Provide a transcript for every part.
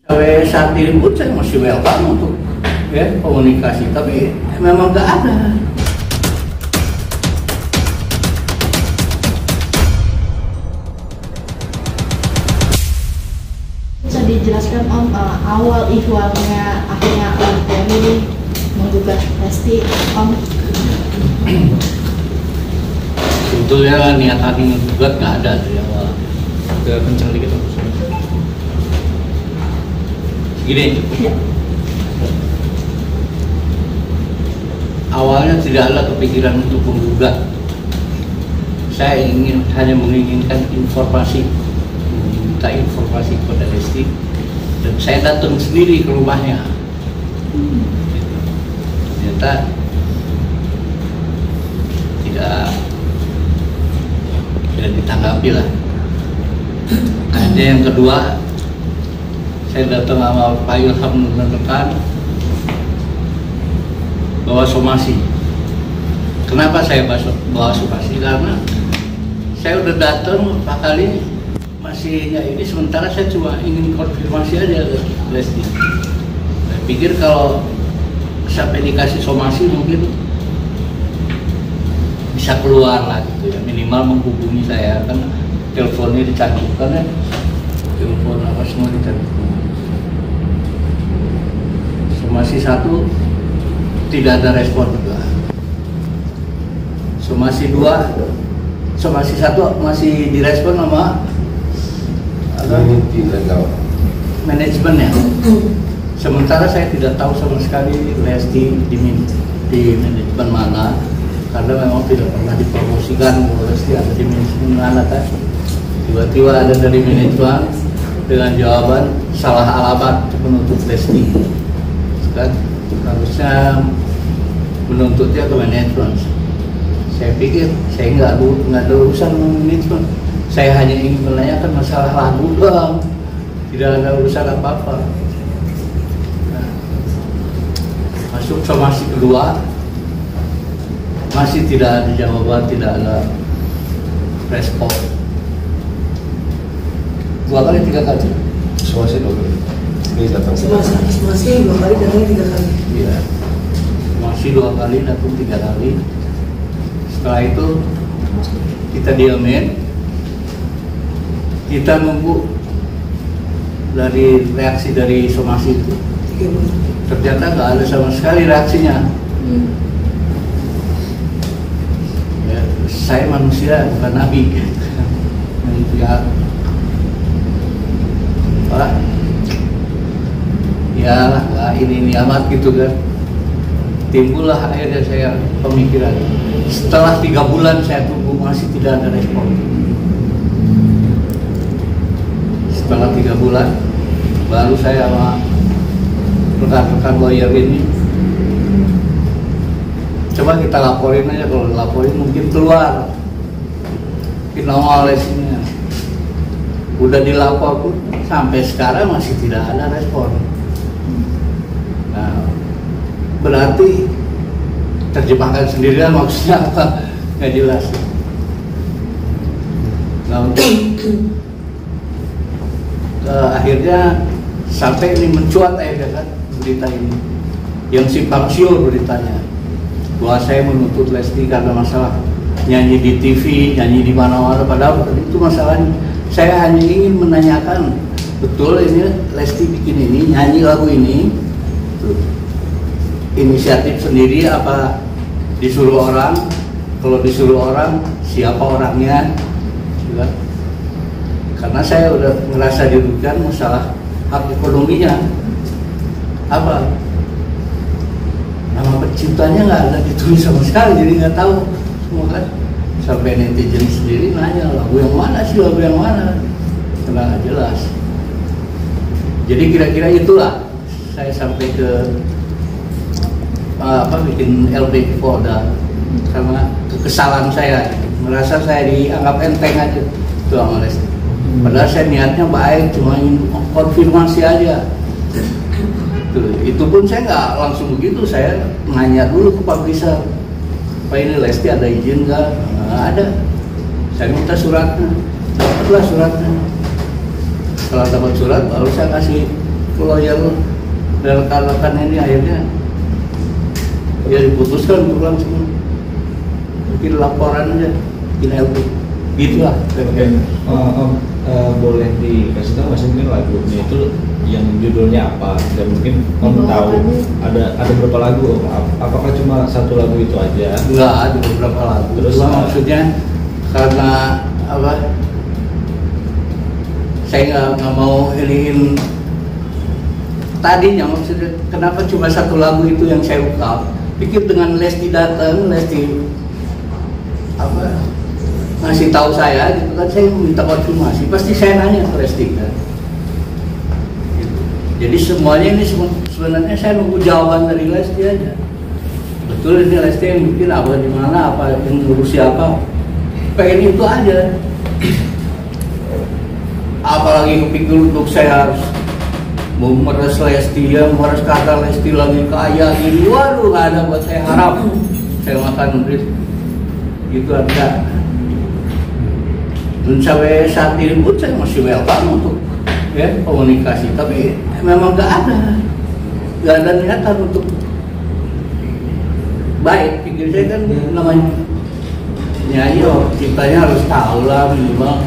Sampai saat ini pun saya masih welcome untuk ya komunikasi, tapi memang nggak ada. Bisa dijelaskan Om awal ihwalnya akhirnya Om Ferry menggugat Lesti Om? Sebetulnya niatan menggugat nggak ada dari awal. Udah kencang dikit Om. Gini, Ya. awalnya tidak ada kepikiran untuk menggugat. Saya hanya menginginkan informasi, meminta informasi kepada Lesti, dan saya datang sendiri ke rumahnya. Ternyata tidak ditanggapi lah. Hanya yang kedua, saya datang sama Pak Ilham menekan bahwa somasi. Kenapa saya bawa somasi? Karena saya udah datang Pak kali masih ya ini, sementara saya cuma ingin konfirmasi aja ke Lesti. Saya pikir kalau sampai dikasih somasi mungkin bisa keluar lah gitu ya, minimal menghubungi saya, kan teleponnya dicantumkan ya, telepon apa semua dicantumkan. Somasi 1 tidak ada respon juga. Somasi 2, somasi 1 masih direspon sama manajemennya. Sementara saya tidak tahu sama sekali Lesti di manajemen mana, karena memang tidak pernah dipromosikan bahwa Lesti ada di manajemen mana kan. Tiba-tiba ada dari manajemen dengan jawaban salah alamat menuntut Lesti. Kan harusnya menuntutnya ke manajemen. Saya pikir saya nggak ada urusan dengan manajemen. Saya hanya ingin menanyakan masalah lagu doang, tidak ada urusan apa-apa. Nah, masuk somasi kedua, masih tidak ada jawaban, tidak ada respon. 2 kali 3 kali. Somasi 2 kali. Ini datang. Masih 2 kali datangnya 3 kali. Iya, masih 2 kali, datang 3 kali. Setelah itu kita diamin, kita nunggu dari reaksi dari somasi itu. Ternyata nggak ada sama sekali reaksinya. Ya, saya manusia bukan nabi. Ya, Pak. Ya lah, ini amat gitu kan. Timbullah akhirnya saya pemikiran. Setelah 3 bulan saya tunggu masih tidak ada respon. Setelah 3 bulan baru saya sama rekan-rekan lawyer ini coba kita laporin aja, kalau laporin mungkin keluar nongol Lestinya. Udah dilapor pun sampai sekarang masih tidak ada respon. Nah, berarti terjemahkan sendirian maksudnya apa? Nggak jelas. Nah, untuk akhirnya sampai ini mencuat kan berita ini, yang simpang siur beritanya bahwa saya menuntut Lesti karena masalah nyanyi di TV, nyanyi di mana-mana, padahal itu masalahnya. Saya hanya ingin menanyakan, betul ini Lesti bikin ini, nyanyi lagu ini, inisiatif sendiri apa disuruh orang? Kalau disuruh orang, siapa orangnya? Juga. Karena saya udah ngerasa dirugikan masalah hak ekonominya. Apa? Nama penciptanya nggak ada ditulis sama sekali, jadi nggak tahu semua kan. Sampai netizen sendiri nanya, lagu yang mana sih, lagu yang mana? Karena nggak jelas. Jadi kira-kira itulah saya sampai ke bikin LPG Polda karena kekesalan saya, merasa saya dianggap enteng aja itu sama Lesti. Padahal saya niatnya baik, cuma ingin konfirmasi aja. Itu pun saya nggak langsung begitu, saya nanya dulu ke Pak Bisa, Pak ini Lesti ada izin nggak? Nggak ada. Saya minta suratnya, dapatlah suratnya. Setelah dapat surat baru saya kasih kalau yang rekan-rekan ini akhirnya ya diputuskan untuk langsung bikin laporan aja, bikin LP, gitulah. Oke. Boleh dikasih tahu nggak sih mungkin lagunya itu yang judulnya apa? Dan mungkin Om tahu ada berapa lagu? Apakah cuma satu lagu itu aja? Enggak, ada beberapa lagu. Terus maksudnya karena apa? Saya nggak mau iniin tadinya, maksudnya kenapa cuma satu lagu itu yang saya ungkap? Pikir dengan Lesti datang, Lesti apa ngasih tahu saya gitu kan, saya minta konfirmasi, pasti saya nanya ke Lesti kan. Gitu. Jadi semuanya ini sebenarnya saya nunggu jawaban dari Lesti aja. Betul ini Lesti yang bikin apa di mana, apa yang ngurus siapa, pengen itu aja. Apalagi kepikir untuk saya harus memeras Lesti, ya memeras kata Lesti lagi kaya ini, waduh nggak ada buat saya, harap saya makan duit gitu ada. Dan sampai saat ini pun saya masih welcome untuk ya komunikasi, tapi memang nggak ada niatan untuk baik. Pikir saya kan namanya nyanyi, ciptanya harus tahu lah minimal.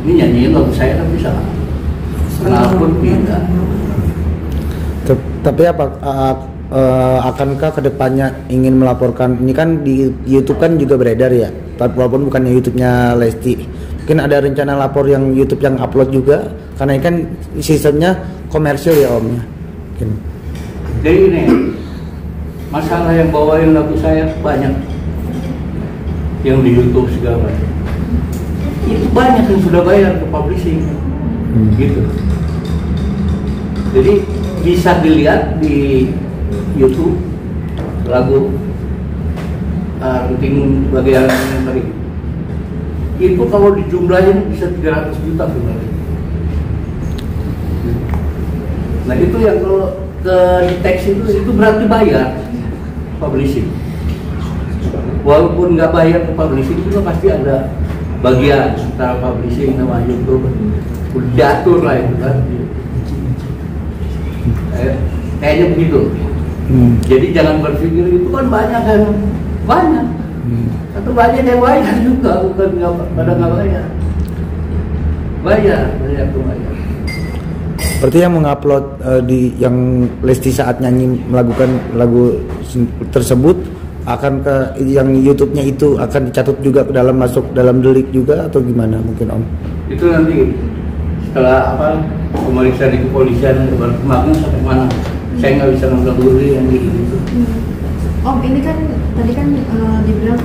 Ini nyanyiin lagu saya tapi salah. Kenapa tidak? Tapi apa akankah kedepannya ingin melaporkan, ini kan di YouTube kan juga beredar ya, tapi walaupun bukannya YouTube-nya Lesti, mungkin ada rencana lapor yang YouTube yang upload juga, karena ini kan sistemnya komersil ya Om ya. Mungkin. Jadi ini masalah yang bawain lagu saya banyak yang di YouTube segala macam. Itu banyak yang sudah bayar ke publishing, gitu. Jadi bisa dilihat di YouTube lagu penting bagian yang tadi. Itu kalau dijumlahin bisa 300 juta sebenarnya. Nah itu yang kalau ke teks itu berarti bayar publishing. Walaupun nggak bayar ke publishing juga pasti ada bagian antara publishing sama YouTube, udah diatur lah itu kan. Kayaknya begitu. Jadi jangan berpikir itu kan banyak kan, banyak. Atau banyak yang bayar juga, bukan nggak bayar. Bayar tuh bayar. Berarti yang mengupload di yang Lesti saat nyanyi melakukan lagu tersebut akan ke yang YouTube-nya itu akan dicatat juga ke dalam, masuk dalam delik juga atau gimana mungkin Om? Itu nanti setelah apa pemeriksaan di kepolisian berkembangnya sampai mana, saya nggak bisa ngambil dulu yang gitu. Om, ini kan tadi kan dibilang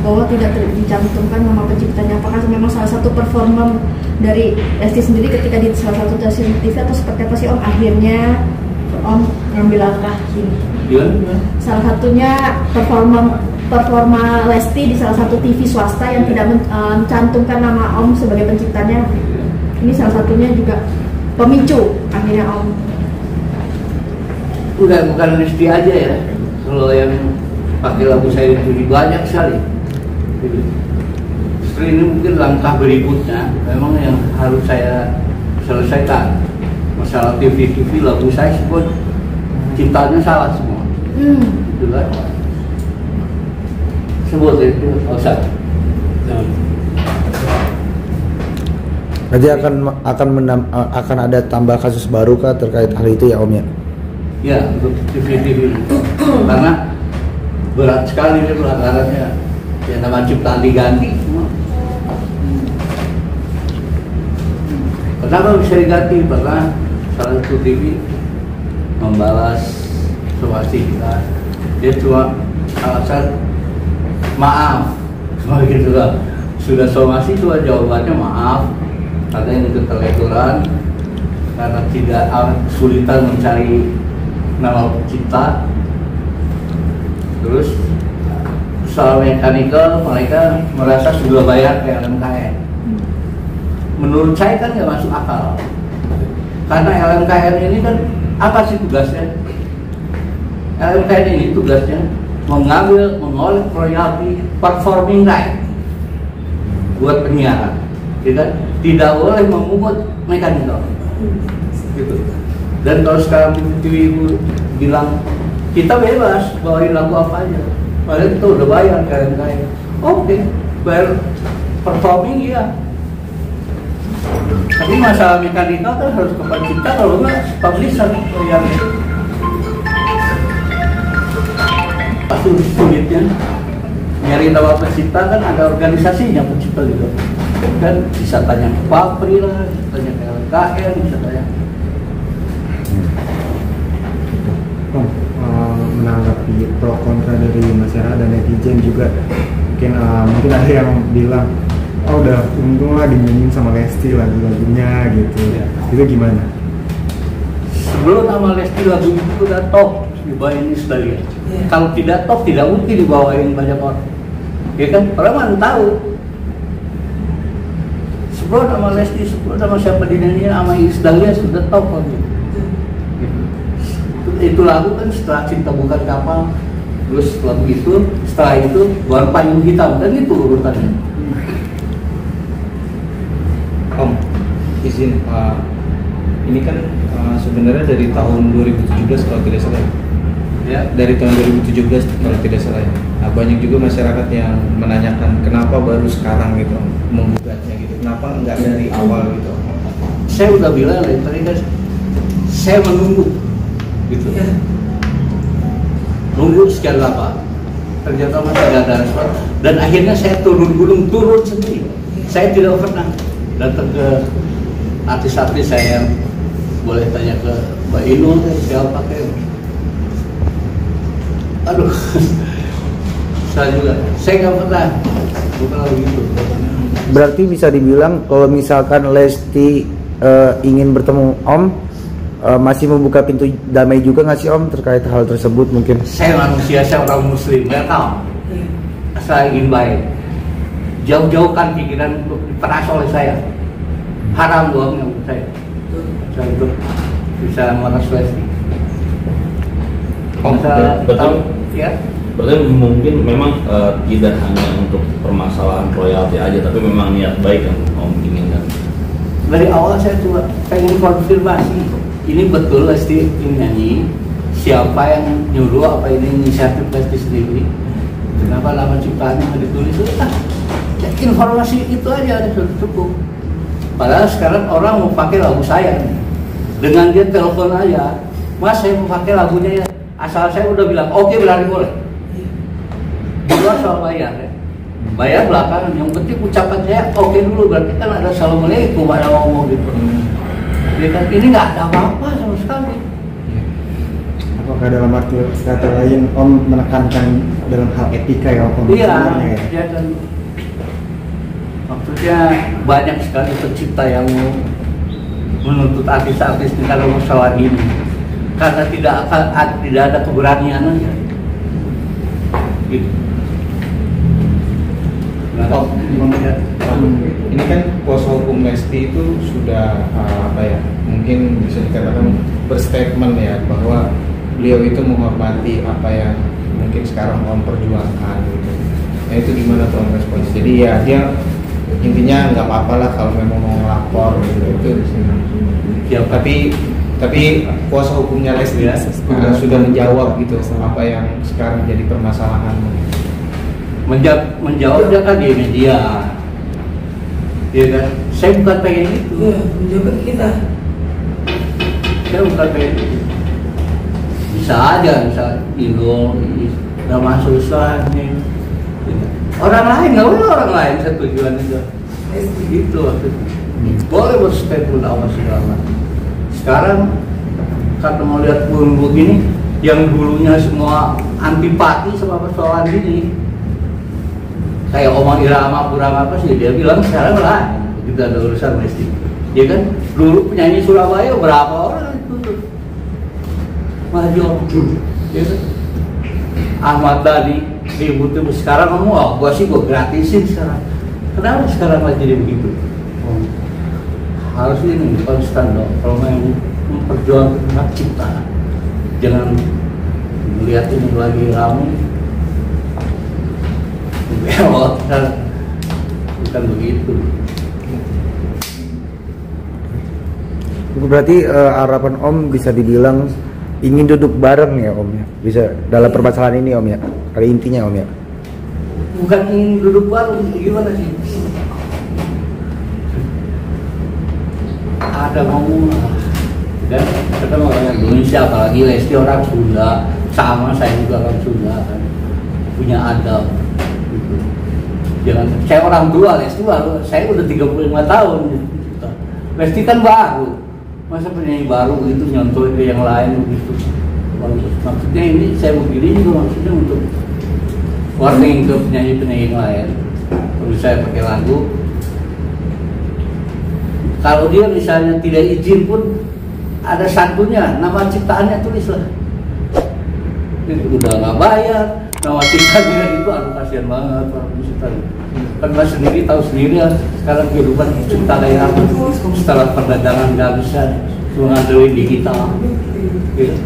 bahwa tidak dicantumkan nama penciptanya. Apakah memang salah satu performa dari Lesti sendiri ketika di salah satu stasiun TV atau seperti apa sih Om akhirnya Om ngambil langkah ini? Gimana? Salah satunya performa Lesti di salah satu TV swasta yang tidak mencantumkan nama Om sebagai penciptanya. Ini salah satunya juga pemicu akhirnya Om. Bukan Lesti aja ya. Kalau yang pakai lagu saya itu banyak sekali. Justru ini mungkin langkah berikutnya memang yang harus saya selesaikan. Masalah TV lagu saya pun ciptanya salah semua. Gitu kan? Sebut itu Ustaz. Nanti akan ada tambah kasus baru kah terkait hal itu ya Om ya? Ya, untuk TV karena berat sekali itu pelanggarannya. Ya nama ciptaan diganti semua. Kenapa bisa diganti? Karena salah satu TV membalas somasi kita. Dia cuma alasan maaf, cuma gitu lah. Sudah somasi cuma jawabannya maaf. Katanya untuk ketelekuran karena tidak kesulitan mencari nama pencipta. Terus soal mekanikal mereka merasa sudah bayar ke LMKN. Menurut saya kan nggak masuk akal. Karena LMKN ini kan apa sih tugasnya? LMKN ini tugasnya mengambil, mengoleh royalti performing right buat penyiaran. Tidak boleh memungut mekanikal. gitu. Dan kalau sekarang TV bilang kita bebas bawain lagu apa aja, padahal itu udah bayar kayak oke, bayar performing ya. Tapi masalah mekanikal kan harus ke pencipta, kalau enggak publisher yang pasti sulitnya nyari nama pencipta kan ada organisasinya pencipta juga kan, bisa tanya ke Papri lah, bisa tanya ke LKN, bisa tanya. Menanggapi pro kontra dari masyarakat dan netizen juga, mungkin ada yang bilang, oh udah untung lah dinyanyiin sama Lesti lagu-lagunya gitu ya. Itu gimana? Sebelum nama Lesti lagu itu udah top dibawain sekalian. Kalau tidak top tidak mungkin dibawain banyak orang. Ya kan, orang mana tahu. Sebelum nama Lesti, sebelum nama siapa dinyanyiin sama Isdalia sudah top kan. Itu lagu kan setelah Cinta Bukan Kapal, terus lagu itu, setelah itu baru Payung Hitam, dan itu urutannya. Om, izin, ini kan sebenarnya dari tahun 2017 kalau tidak salah. Ya. Dari tahun 2017 kalau tidak salah ya. Nah, banyak juga masyarakat yang menanyakan kenapa baru sekarang gitu menggugatnya gitu. Kenapa nggak dari awal gitu? Saya udah bilang tadi kan, saya menunggu gitu. Ya. Nunggu sekian lama. Ternyata masih tidak ada respon. Dan akhirnya saya turun gunung, turun sendiri. Saya tidak pernah datang ke artis-artis saya yang boleh tanya ke Mbak Inul, siapa kayak. Aduh, saya nggak pernah, bukan begitu. Berarti bisa dibilang kalau misalkan Lesti ingin bertemu Om, masih membuka pintu damai juga nggak sih Om terkait hal tersebut mungkin? Saya manusia, saya orang Muslim, nggak tahu. Saya ingin baik. Jauh-jauhkan pikiran untuk diperas oleh saya. Haram bohongnya untuk saya. Saya itu bisa meras Lesti. Om, betul ya. Berarti mungkin memang tidak hanya untuk permasalahan royalti aja, tapi memang niat baik yang Om inginkan. Dari awal saya cuma pengen konfirmasi, ini betul Lesti ingin nyanyi, siapa yang nyuruh, apa ini inisiatif Lesti sendiri, kenapa nama ciptaannya ditulis, ya, informasi itu aja sudah cukup. Padahal sekarang orang mau pakai lagu saya, dengan dia telepon aja, Mas saya mau pakai lagunya ya, asal saya udah bilang oke, berarti boleh. Di luar soal bayar ya. Bayar belakangan, yang penting ucapan saya oke dulu, berarti kan ada assalamualaikum, ada ngomong gitu. Ya kan, ini nggak ada apa-apa sama sekali. Apakah dalam arti kata lain Om menekankan dalam hal etika ya Om? Iya, sebenarnya ya kan. Maksudnya banyak sekali pencipta yang menuntut artis-artis di dalam masalah ini karena tidak ada keberanian aja. Gitu. Oh, ini kan kuasa hukum Lesti itu sudah apa ya, mungkin bisa dikatakan berstatement ya bahwa beliau itu menghormati apa yang mungkin sekarang Om perjuangkan gitu. Nah itu gimana tuh Om respons? Jadi ya dia intinya nggak apa-apa lah kalau memang mau ngelapor gitu itu. Ya, tapi kuasa hukumnya Lesti ya, sudah menjawab gitu apa yang sekarang jadi permasalahan. Menjawab dia kan di media, ya kan? Saya bukan pengen itu. Iya, menjawab kita. Saya bukan pengen itu. Bisa aja, bisa Inul, nggak masuk Islam. Orang lain, nggak boleh orang lain, saya tujuan itu. Gitu maksudnya. Boleh berstatement apa segala. Sekarang karena mau lihat bulu begini, yang dulunya semua antipati sama persoalan ini, kayak Omar Irama kurang apa sih, dia bilang sekarang lah kita ada urusan Lesti. Ya kan, dulu penyanyi Surabaya berapa orang itu maju, ya kan? Ahmad Dhani ribut itu, sekarang kamu, oh gua sih gua gratisin sekarang. Kenapa sekarang lagi jadi begitu? Harus ini konstan dong, kalau mau memperjuangkan hak cipta, jangan melihat ini lagi ramai. Om, Berarti harapan Om bisa dibilang ingin duduk bareng ya Om ya, bisa dalam permasalahan ini Om ya, kali intinya Om ya. Bukan ingin duduk bareng, gimana sih? Ada mau kan? Kita orang Indonesia, apalagi Lesti orang Sunda, sama saya juga orang Sunda kan, punya adab. Gitu. Jangan, saya orang tua, Lesti baru, saya udah 35 tahun. Gitu. Lesti kan baru, masa penyanyi baru gitu nyontoh ke yang lain begitu. Maksudnya ini saya begini juga maksudnya untuk warning ke penyanyi-penyanyi yang lain. Kalau saya pakai lagu, kalau dia misalnya tidak izin pun ada santunya, nama ciptaannya tulislah. Itu udah nggak bayar, nama ciptaannya itu, aduh kasihan banget orang musik. Kan mas sendiri tahu sendiri ya, sekarang kehidupan cipta kayak apa. Setelah perdagangan nggak bisa mengandelin digital. Gitu.